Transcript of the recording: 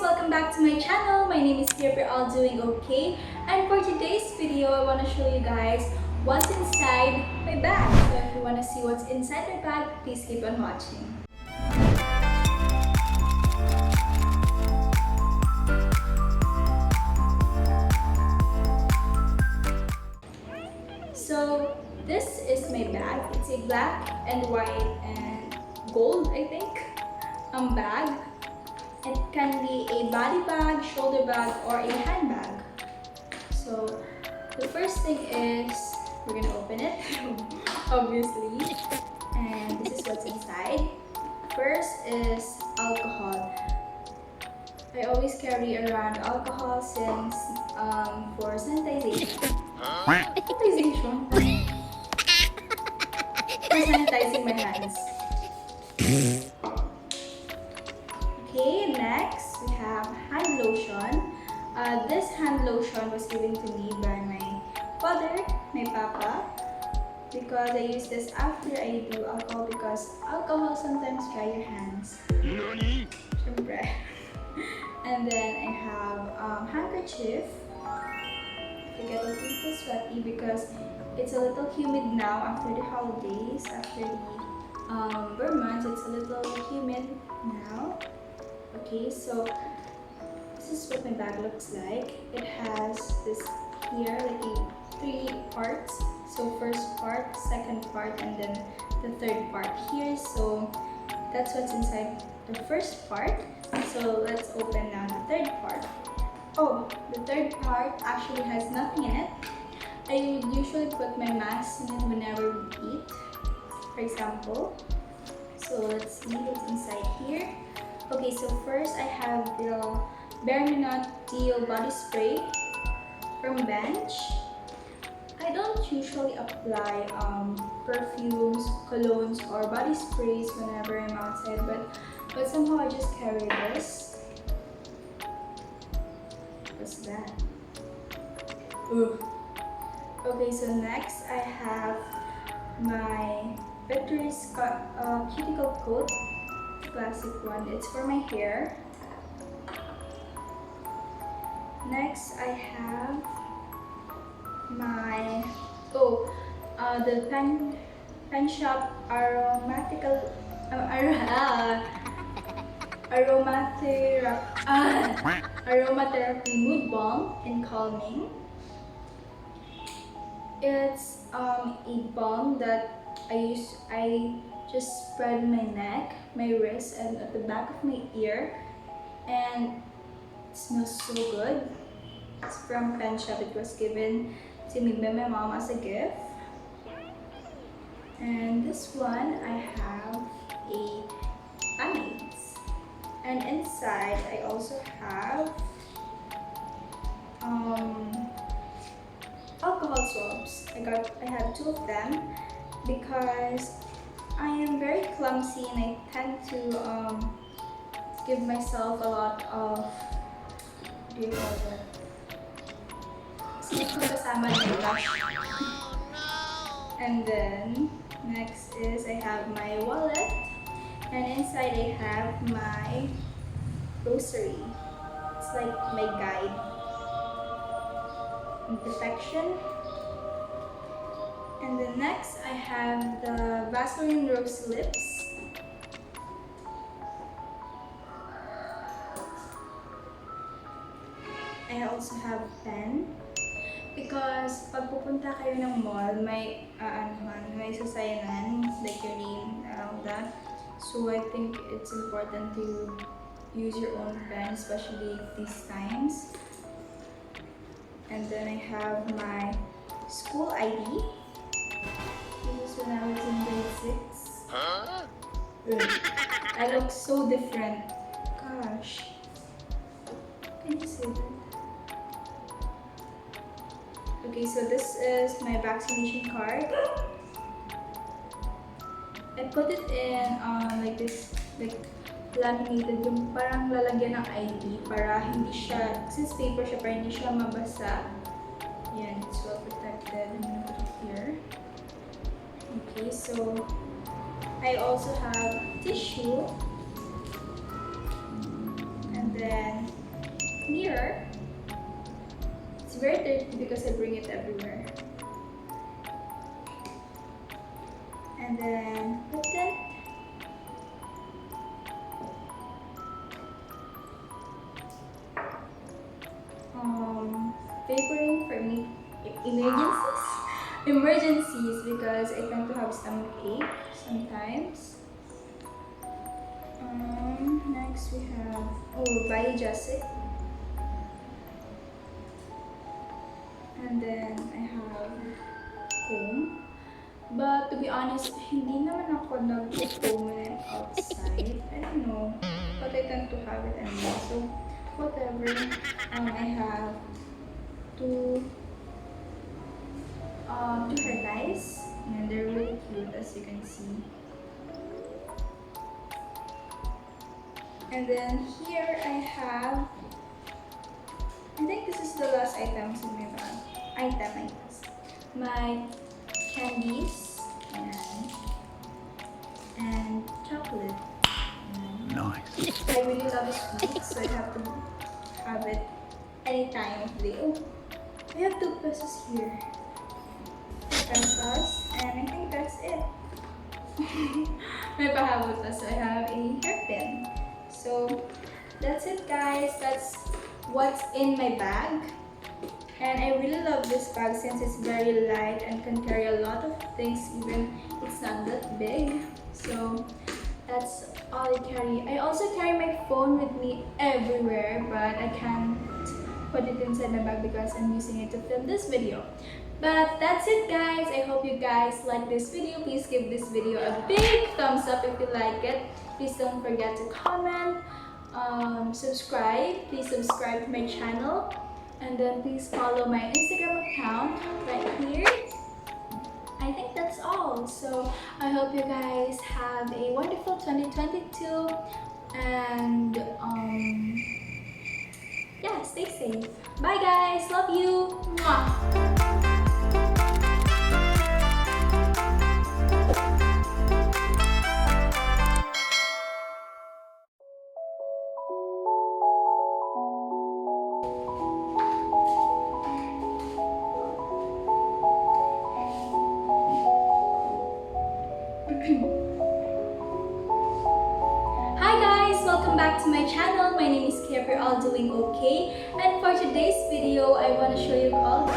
welcome back to my channel. My name is Hiii. We're all doing okay. And for today's video, I want to show you guys what's inside my bag. So if you want to see what's inside my bag, please keep on watching. So this is my bag. It's a black and white and gold, I think, bag. It can be a body bag, shoulder bag, or a handbag. So the first thing is we're gonna open it, obviously, and this is what's inside. First is alcohol. I always carry around alcohol since for sanitization. For sanitizing my hands. Okay, next we have hand lotion. This hand lotion was given to me by my father, my papa, because I use this after I do alcohol because alcohol sometimes dry your hands. Syempre. And then I have handkerchief. I get a little sweaty because it's a little humid now after the holidays, after the months. It's a little humid now. Okay, so this is what my bag looks like. It has this here, like three parts. So first part, second part, and then the third part here. So that's what's inside the first part. So let's open now the third part. Oh, the third part actually has nothing in it. I would usually put my mask in it whenever we eat, for example. So let's see what's inside here. Okay, so first I have the Bare Minute Deal Body Spray from Bench. I don't usually apply perfumes, colognes, or body sprays whenever I'm outside, but somehow I just carry this. What's that? Ugh. Okay, so next I have my Victory's Cuticle Coat, classic one. It's for my hair. Next I have my the Pen Shop Aromatherapy Mood Balm and Calming. It's a balm that I just spread my neck, my wrist, and at the back of my ear, and it smells so good. It's from Pen Shop. It was given to me by my mom as a gift. And this one I have a band-aids. And inside I also have alcohol swabs. I have two of them because I am very clumsy and I tend to give myself a lot of, what do you call that? And then next is I have my wallet, and inside I have my rosary. It's like my guide in protection. And then next I have the Vaseline Rose Lips. I also have pen because pag pupunta kayo ng mall, may may sasayanan, like your name, around that. So I think it's important to use your own pen, especially these times. And then I have my school ID. This is when I was in grade 6. I look so different. Gosh. Can you say that? Okay, so this is my vaccination card. I put it in like this, like laminated, yung parang lalagyan ng ID para hindi siya, since paper siya, para hindi siya mabasa. Yan, it's well protected. I'm gonna put it here. Okay, so I also have tissue, and then mirror. It's very dirty because I bring it everywhere. And then lip tint. Favoring for me emergencies because I tend to have stomach ache sometimes. Next we have Biogesic, and then I have comb. But to be honest, hindi naman ako nag-comb when I'm outside. I don't know, but I tend to have it anyway. So whatever. I have two hair ties, and they're really cute as you can see. And then here I have, I think this is the last items in my bag. Items. My candies and chocolate. Nice. I really love sweets, so I have to have it any time of the day. Oh, I have 2 pesos here. 2 pesos, and I think that's it. May pahabol pa, so I have a hairpin. So that's it, guys. That's what's in my bag. And I really love this bag since it's very light and can carry a lot of things even it's not that big. So that's all I carry. I also carry my phone with me everywhere, but I can't put it inside my bag because I'm using it to film this video. But that's it, guys. I hope you guys like this video. Please give this video a big thumbs up if you like it. Please don't forget to comment, subscribe. Please subscribe to my channel. And then please follow my Instagram account right here. I think that's all. So I hope you guys have a wonderful 2022 and yeah, stay safe. Bye guys, love you. Mwah. Hi guys, welcome back to my channel. My name is Kaye. Hope you're all doing okay. And for today's video, I want to show you all